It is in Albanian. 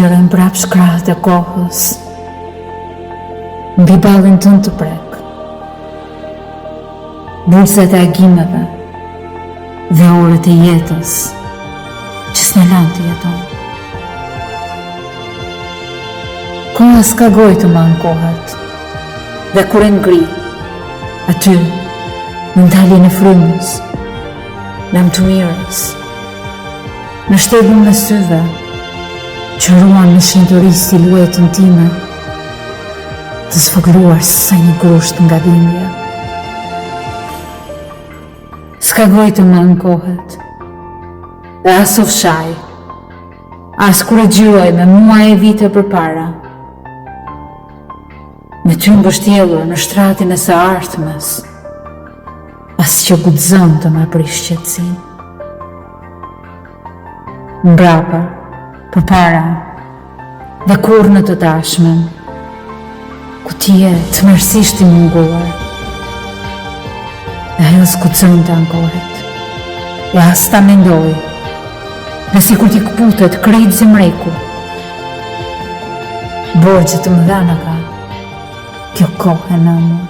zgjerojnë prap shkrahët e kohës, mbi ballin tënd të prek, burset e agimeve dhe orët e jetës që s'në lanë të jeton. Koha s'ka gojë të më ankohet, dhe kur e ngri, aty, në ndaljen e frymës, lam të mirës, në shtebën me syve, që ruan në shintëri siluetën time, të sfogluar sa një grusht nga dhimbje. S'ka gojë të më ankohet, dhe as u fshaj, as kur e gjyoj me muaj e vite përpara, me ty mbështjellur në shtratin e së ardhmes, as që guxon të më aprish qetësinë. Mbrapa, përpara dhe kur në të tashmen, ku ti je të mërësisht i munguar, dhe ajo s'guxon të ankohet, e as ta mendoj, dhe si kur t'i këputet krejt zemreku, borxhe të më dhana ka kjo kohë në mua.